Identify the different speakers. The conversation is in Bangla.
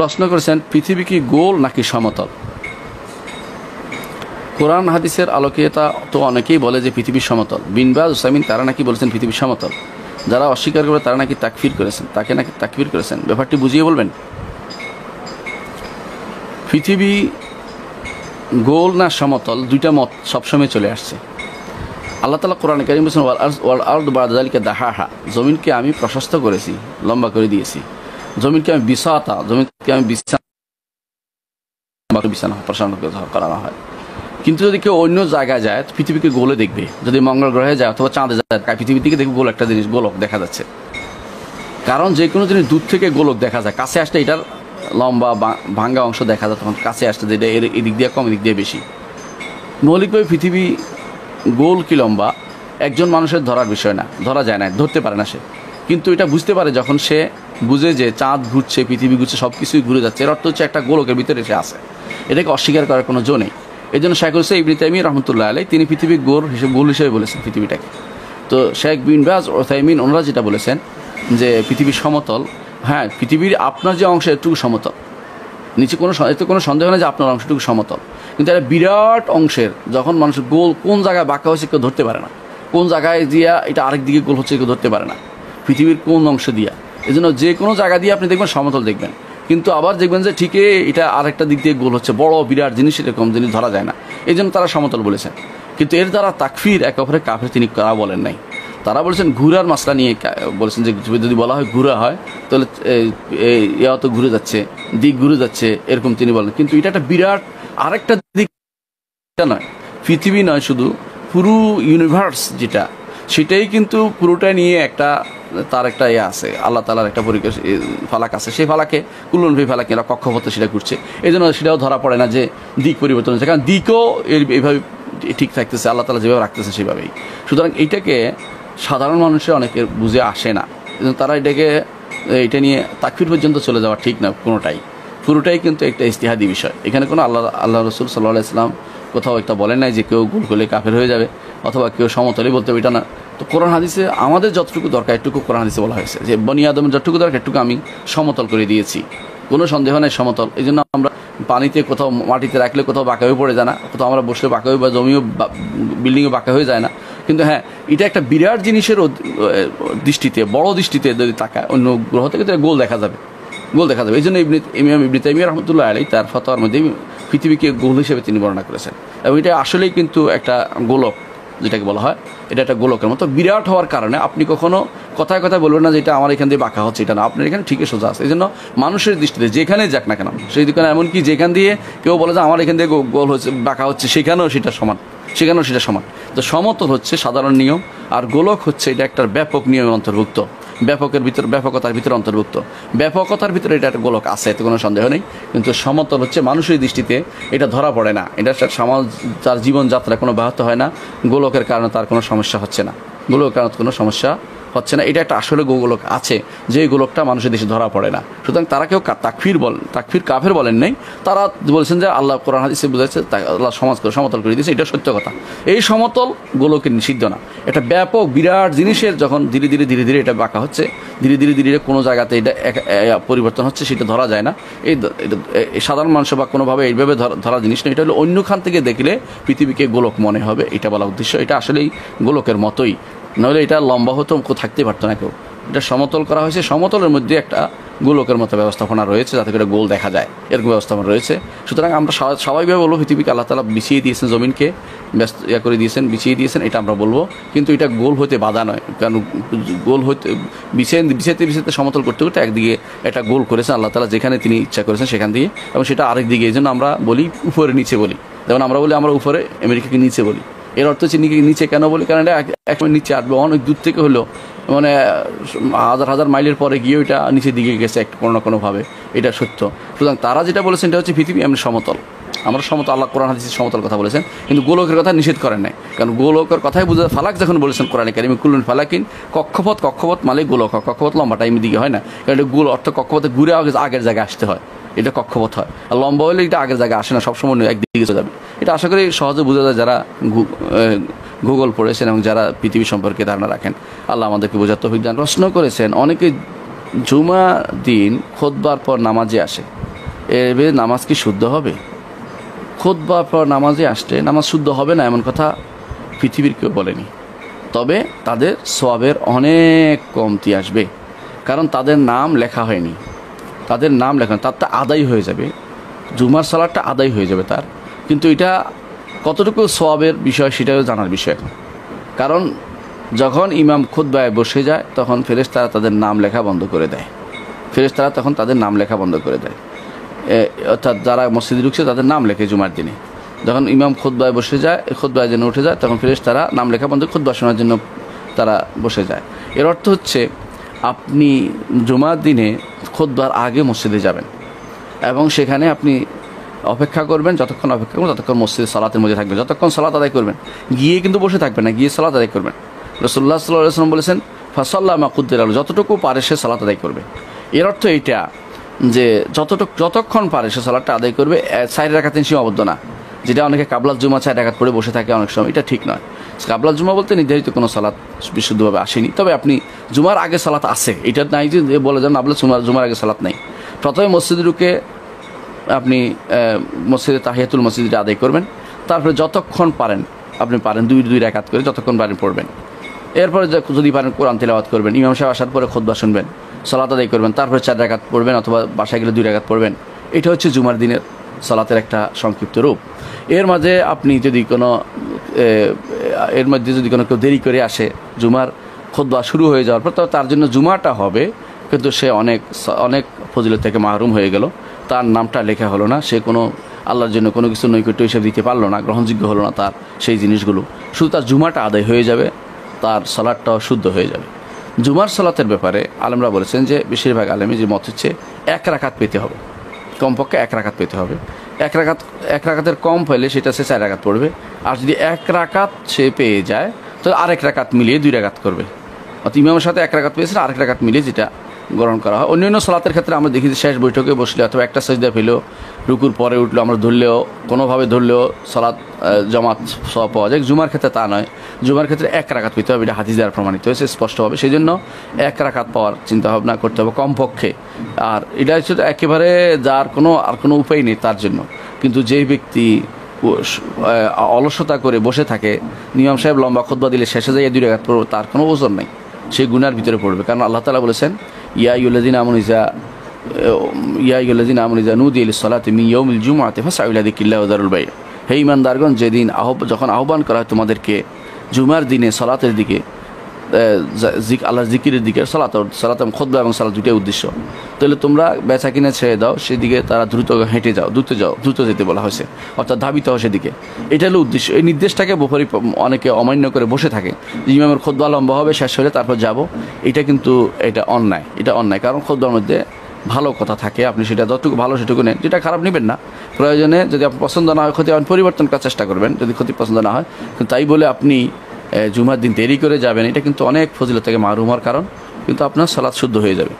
Speaker 1: প্রশ্ন করেছেন পৃথিবী কি গোল নাকি সমতল। কোরআন হাদিসের আলোকে তা তো অনেকেই বলে যে পৃথিবী সমতল। বিন বাজ উসাইমিন তারা নাকি বলেছেন পৃথিবী সমতল। যারা অস্বীকার করে তারা নাকি তাকফির করেছেন, তাকে নাকি তাকফির করেছেন। ব্যাপারটি বুঝিয়ে বলবেন। পৃথিবী গোল না সমতল দুইটা মত সবসময় চলে আসছে। আল্লাহ তাআলা কোরআনে কারীম বলেছেন ওয়াল আরদু বা'দা যালিকা দাহাহা, জমিনকে আমি প্রশস্ত করেছি, লম্বা করে দিয়েছি। জমিনকে আমি বিসাতা, জমিনকে আমি বিছানা প্রশান্ত করানো হয়। কিন্তু যদি কেউ অন্য জায়গায় যায় পৃথিবীকে গোলে দেখবে। যদি মঙ্গল গ্রহে যায় অথবা চাঁদে যায় পৃথিবীর দিকে দেখবে গোল একটা জিনিস, গোলক দেখা যাচ্ছে। কারণ যে কোনো জিনিস দূর থেকে গোলক দেখা যায়, কাছে আসলে এটার লম্বা ভাঙ্গা অংশ দেখা যায়, তখন কাছে আসতে যেটা এদিক দিয়ে কম এদিক দিয়ে বেশি। মৌলিকভাবে পৃথিবী গোল কি লম্বা একজন মানুষের ধরার বিষয় না, ধরা যায় না, ধরতে পারে না সে। কিন্তু এটা বুঝতে পারে যখন সে বুঝে যে চাঁদ ঘুরছে, পৃথিবী ঘুরছে, সব কিছুই ঘুরে যাচ্ছে। এর অর্থ হচ্ছে একটা গোলকের ভিতরে সে আছে, এটাকে অস্বীকার করার কোনো জো নেই। এই জন্য শেখ হুসাইন ইবনে তাইমিয়া রহমতুল্লাহ আলাইহি তিনি পৃথিবী গোল হিসেবে বলেছেন পৃথিবীটাকে। তো শেখ বিন বাজ উসাইমিন ওনারা যেটা বলেছেন যে পৃথিবী সমতল। হ্যাঁ, পৃথিবীর আপনার যে অংশ এটুকু সমতল, নিচে এতে কোনো সন্দেহ নেই যে আপনার অংশটুকু সমতল। কিন্তু একটা বিরাট অংশের যখন মানুষের গোল কোন জায়গায় বাঁকা হয়েছে কেউ ধরতে পারে না, কোন জায়গায় দিয়া এটা আরেক দিকে গোল হচ্ছে কেউ ধরতে পারে না, পৃথিবীর কোন অংশ দিয়া। এই জন্য যে কোনো জায়গা দিয়ে আপনি দেখবেন সমতল দেখবেন, কিন্তু আবার দেখবেন যে ঠিকই এটা আরেকটা দিক দিয়ে গোল হচ্ছে, বড় বিরাট জিনিস, এরকম জিনিস ধরা যায় না। এই জন্য তারা সমতল বলেছেন। কিন্তু এর দ্বারা তাকফির একে অপরের কাফের তিনি তারা বলেন নাই। তারা বলেছেন ঘুরার মাসলা নিয়ে বলেছেন যে যদি বলা হয় ঘুরা হয় তাহলে ইয়া তো ঘুরে যাচ্ছে, দিক ঘুরে যাচ্ছে, এরকম তিনি বলেন। কিন্তু এটা একটা বিরাট আরেকটা দিক নয়, পৃথিবী নয়, শুধু পুরো ইউনিভার্স যেটা, সেটাই কিন্তু পুরোটা নিয়ে একটা তার একটা ইয়ে আছে, আল্লাহ তাআলার একটা ফালাক আছে। সেই ফালাকে কুল্লুনভি ফালাকে এরা কক্ষপথে সেটা ঘুরছে। এই জন্য সেটাও ধরা পড়ে না যে দিক পরিবর্তন হচ্ছে, কারণ দিকও এইভাবে ঠিক থাকতেছে, আল্লাহ তাআলা যেভাবে রাখতেছে সেভাবেই। সুতরাং এইটাকে সাধারণ মানুষের অনেকে বুঝে আসে না। তারা এটা নিয়ে তাকফির পর্যন্ত চলে যাওয়া ঠিক না কোনোটাই, পুরোটাই কিন্তু একটা ইজতিহাদি বিষয়। এখানে কোনো আল্লাহ রাসূল সাল্লাল্লাহু আলাইহি ওয়াসাল্লাম কোথাও একটা বলেন নাই যে কেউ গোল করলে কাফের হয়ে যাবে অথবা কেউ সমতলই বলতে হবে, এটা না। তো কোরআন হাদিসে আমাদের যতটুকু দরকার একটুকু কোরআন হাদিসে বলা হয়েছে যে বনি আদমের যতটুকু দরকার একটুকু আমি সমতল করে দিয়েছি, কোনো সন্দেহ নেই সমতল। এই জন্য আমরা পানিতে কোথাও মাটিতে রাখলে কোথাও বাঁকা হয়ে পড়ে যায় না, কোথাও আমরা বসলে বাঁকা হয়ে বা জমিও বিল্ডিংও বাঁকা হয়ে যায় না। কিন্তু হ্যাঁ, এটা একটা বিরাট জিনিসের দৃষ্টিতে, বড় দৃষ্টিতে যদি তাকায় অন্য গ্রহ থেকে তাহলে গোল দেখা যাবে। এই জন্য ইমাম ইবনে তাইমিয়া রহমতুল্লাহ আলাইহি তার ফতোয়ার মধ্যে পৃথিবীকে গোল হিসেবে তিনি বর্ণনা করেছেন। এবং এটা আসলেই কিন্তু একটা গোলক, যেটাকে বলা হয় এটা একটা গোলকের মতো বিরাট হওয়ার কারণে আপনি কখনো কথায় কথায় বলবেন না যে এটা আমার এখান দিয়ে বাঁকা হচ্ছে, এটা না, আপনার এখানে ঠিকই সোজা আছে। এই জন্য মানুষের দৃষ্টিতে যেখানে যাক না কেন, সেই দোকানে এমনকি যেখান দিয়ে কেউ বলে যে আমার এখান দিয়ে গোল হচ্ছে, বাঁকা হচ্ছে, সেখানেও সেটা সমান। তো সমতল হচ্ছে সাধারণ নিয়ম, আর গোলক হচ্ছে এটা একটা ব্যাপক নিয়মের অন্তর্ভুক্ত, ব্যাপকতার ভিতরে অন্তর্ভুক্ত। ব্যাপকতার ভিতরে এটা একটা গোলক আছে, এতে কোনো সন্দেহ নেই। কিন্তু সমতল হচ্ছে মানুষের দৃষ্টিতে এটা ধরা পড়ে না, এটা সমাজ তার জীবনযাত্রা কোনো ব্যাহত হয় না, গোলকের কারণে তার কোনো সমস্যা হচ্ছে না, এটা একটা আসলে গোলক আছে, যে গোলকটা মানুষের দেশে ধরা পড়ে না। সুতরাং তারা কেউ তাকফির কাফের বলেন নাই, তারা বলেছেন যে আল্লাহ কোরআন হাদিসে বুঝাচ্ছে আল্লাহ সমতল করে দিয়েছে, এটা সত্য কথা। এই সমতল গোলকের নিষিদ্ধ না, এটা ব্যাপক বিরাট জিনিসের যখন ধীরে ধীরে এটা বাঁকা হচ্ছে, ধীরে ধীরে কোনো জায়গাতে এটা পরিবর্তন হচ্ছে, সেটা ধরা যায় না। এই সাধারণ মানুষ বা কোনোভাবে এইভাবে ধরা জিনিস না, এটা হলো অন্যখান থেকে দেখলে পৃথিবীকে গোলক মনে হবে, এটা বলা উদ্দেশ্য। এটা আসলেই গোলকের মতোই, নইলে এটা লম্বা হতো থাকতে পারতো না কেউ। এটা সমতল করা হয়েছে, সমতলের মধ্যে একটা গোলকের মতো ব্যবস্থাপনা রয়েছে যাতে করে গোল দেখা যায়, এরকম ব্যবস্থাপনা রয়েছে। সুতরাং আমরা স্বাভাবিকভাবে বলবো পৃথিবীকে আল্লাহ তাআলা বিছিয়ে দিয়েছেন, জমিনকে বিছিয়ে দিয়েছেন, এটা আমরা বলবো। কিন্তু এটা গোল হতে বাধা নয়, কারণ গোল হতে বিছাইতে সমতল করতে একদিকে একটা গোল করেছেন আল্লাহ তাআলা, যেখানে তিনি ইচ্ছা করেছেন সেখান দিয়ে, এবং সেটা আরেক দিকে। এই জন্য আমরা বলি উপরে নিচে বলি, যেমন আমরা বলি আমরা উপরে, আমেরিকাকে নিচে বলি। এর অর্থ হচ্ছে নিচে কেন বলি, কারণ এটা এক নিচে আসবে, অনেক দূর থেকে হলো, মানে হাজার মাইলের পরে গিয়ে ওইটা নিচের দিকে গেছে কোনো না কোনোভাবে, এটা সত্য। সুতরাং তারা যেটা বলেছেন এটা হচ্ছে পৃথিবী এমনি সমতল, আমরা সমতল, আল্লাহ কোরআন হাদিসে সমতল কথা বলেছেন, কিন্তু গোলকের কথা নিষেধ করেন নাই। কারণ গোলকের কথাই বুঝে ফালাক যখন বলেছেন কোরআনে কারিমে কুল্লুন ফালাকিন, কক্ষপথ মানে গোলক, কক্ষপথ লম্বা টাইম দিকে হয় না, কারণ এটা গোল অর্থ কক্ষপথে ঘুরে আগের জায়গায় আসতে হয়, এটা কক্ষপথ হয়। আর লম্বা হলে এটা আগের জায়গায় আসে না, সবসময় একদিকে চলে যাবে। এটা আশা করি সহজে বোঝা যায় যারা ভূগোল পড়েছেন এবং যারা পৃথিবী সম্পর্কে ধারণা রাখেন। আল্লাহ আমাদেরকে বোঝার তৌফিক দান। প্রশ্ন করেছেন অনেকে জুমা দিন খুতবার পর নামাজে আসে, এভাবে নামাজ কি শুদ্ধ হবে? খুতবা পর নামাজে আসলে নামাজ শুদ্ধ হবে না এমন কথা পৃথিবীর কেউ বলেনি। তবে তাদের সওয়াবের অনেক কমতি আসবে, কারণ তাদের নাম লেখা হয়নি। তাদের নাম লেখা, তারটা আদায় হয়ে যাবে, জুমার সালাতটা আদায় হয়ে যাবে তার, কিন্তু এটা কতটুকু সওয়াবের বিষয় সেটাও জানার বিষয়। কারণ যখন ইমাম খুতবায় বসে যায় তখন ফেরেশতারা তাদের নাম লেখা বন্ধ করে দেয়। ফেরেশতারা তখন তাদের নাম লেখা বন্ধ করে দেয়, অর্থাৎ যারা মসজিদে ঢুকছে তাদের নাম লেখে জুমার দিনে। যখন ইমাম খুতবায় বসে যায়, খুতবায় যেন উঠে যায়, তখন ফেরেশতারা নাম লেখা বন্ধ, খুতবা শোনার জন্য তারা বসে যায়। এর অর্থ হচ্ছে আপনি জুমার দিনে খুতবার আগে মসজিদে যাবেন এবং সেখানে আপনি অপেক্ষা করবেন, যতক্ষণ অপেক্ষা করবেন ততক্ষণ মসজিদে সালাতের মধ্যে থাকবেন, যতক্ষণ সালাত আদায় করবেন। গিয়ে কিন্তু বসে থাকবেন না, গিয়ে সালাত আদায় করবেন। রাসূলুল্লাহ সাল্লাল্লাহু আলাইহি ওয়াসাল্লাম বলেছেন ফাসাল্লা মা কুদ্দিরা লাহু, যতটুকু পারে সে সালাত আদায় করবে। এর অর্থ এইটা যে যতক্ষণ পারে সে সালাতটা আদায় করবে, 4 রাকাতের সীমাবদ্ধ না। যেটা অনেকে কাবলাত জুমা 4 রাকাত পড়ে বসে থাকে অনেক সময়, এটা ঠিক নয়। কাবলাত জুমা বলতে নির্ধারিত কোনো সালাত বিশুদ্ধভাবে আসেনি, তবে আপনি জুমার আগে সালাত আছে, এটা নাই যে বলে যান আপনার জুমার আগে সালাত নেই। প্রথমে মসজিদে ঢুকে আপনি মসজিদে তাহিয়াতুল মসজিদটা আদায় করবেন, তারপরে যতক্ষণ পারেন আপনি পারেন 2 রাকাত করে যতক্ষণ পারেন পড়বেন। এরপরে যদি পারেন কোরআন তিলাওয়াত করবেন, ইমাম সাহেব আসার পরে খুতবা শুনবেন, সালাত আদায় করবেন, তারপরে 4 রাকাত পড়বেন অথবা বাসায় গেলে 2 রাকাত পড়বেন। এটা হচ্ছে জুমার দিনের সালাতের একটা সংক্ষিপ্ত রূপ। এর মাঝে আপনি যদি কোনো কেউ দেরি করে আসে জুমার খুতবা শুরু হয়ে যাওয়ার পর, তো তার জন্য জুমাটা হবে, কিন্তু সে অনেক ফজিলত থেকে মাহরুম হয়ে গেল, তার নামটা লেখা হলো না, সে কোনো আল্লাহর জন্য কোনো কিছু নৈকট্য হিসেবে দিতে পারলো না, গ্রহণযোগ্য হলো না তার সেই জিনিসগুলো। শুধু তার জুমাটা আদায় হয়ে যাবে, তার সালাতটাও শুদ্ধ হয়ে যাবে। জুমার সালাতের ব্যাপারে আলেমরা বলেছেন যে বেশিরভাগ আলেমই যে মত হচ্ছে 1 রাকাত পেতে হবে, কমপক্ষে 1 রাকাত পেতে হবে। 1 রাকাতের কম পেলে সেটা সে 4 রাকাত পড়বে, আর যদি 1 রাকাত সে পেয়ে যায় তো আরেক রাকাত মিলিয়ে 2 রাকাত করবে। অর্থাৎ ইমামের সাথে 1 রাকাত পেয়েছে, আরেক রাকাত মিলিয়ে যেটা গ্রহণ করা হয়। অন্যান্য সালাতের ক্ষেত্রে আমরা দেখি যে শেষ বৈঠকে বসলে অথবা একটা সাজদা পেলেও, রুকুর পরে উঠলো, আমরা কোনোভাবে ধরলেও সালাত জামাত সওয়াব পাওয়া যায়। জুমার ক্ষেত্রে তা নয়, জুমার ক্ষেত্রে 1 রাকাত পেতে হবে, এটা হাদিস দ্বারা প্রমাণিত হয়েছে স্পষ্টভাবে। সেই জন্য 1 রাকাত পাওয়ার চিন্তাভাবনা করতে হবে কমপক্ষে। আর এটা হচ্ছে একেবারে যার কোনো উপায় নেই তার জন্য। কিন্তু যেই ব্যক্তি অলসতা করে বসে থাকে, ইমাম সাহেব লম্বা খুতবা দিলে শেষে যাইয়া 2 রাকাত পড়বে, তার কোনো ওজন নেই, সেই গুনার ভিতরে পড়বে। কারণ আল্লাহ তাআলা বলেছেন ইয়া আইয়ুহাল্লাযীনা আমানু ইযা নুদিয়া লিস-সালাতি মিন ইয়াউমিল জুমআতি ফাসআউ ইলা যিকরিল্লাহি ওয়া যারুল বাই'। হে ঈমানদারগণ, যেদিন যখন আহ্বান করা হয় তোমাদেরকে জুমার দিনে সালাতের দিকে, আল্লাহর জিকিরের দিকে, সালাত এবং খুতবা এবং সালাত দুটোই উদ্দেশ্য, তাহলে তোমরা বেচা কিনে ছেড়ে দাও, সেদিকে তারা দ্রুত হেঁটে যাও, দ্রুত যেতে বলা হয়েছে, অর্থাৎ ধাবিত হয় সেদিকে। এটা হলো উদ্দেশ্য। এই নির্দেশটাকে অনেকে অমান্য করে বসে থাকে, ইমামের খুতবা লম্বা হবে, শেষ হলে তারপর যাব। এটা অন্যায়। কারণ খুতবার মধ্যে ভালো কথা থাকে, আপনি সেটা যতটুকু ভালো সেটুকু নেন, যেটা খারাপ নেবেন না। প্রয়োজনে যদি আপনার পছন্দ না হয় ক্ষতি, আপনি পরিবর্তন করার চেষ্টা করবেন যদি ক্ষতি পছন্দ না হয়। কিন্তু তাই বলে আপনি জুমার দিন দেরি করে যাবেন, এটা কিন্তু অনেক ফজিলত থেকে মাহরুম হওয়ার কারণ, কিন্তু আপনার সালাত শুদ্ধ হয়ে যাবে।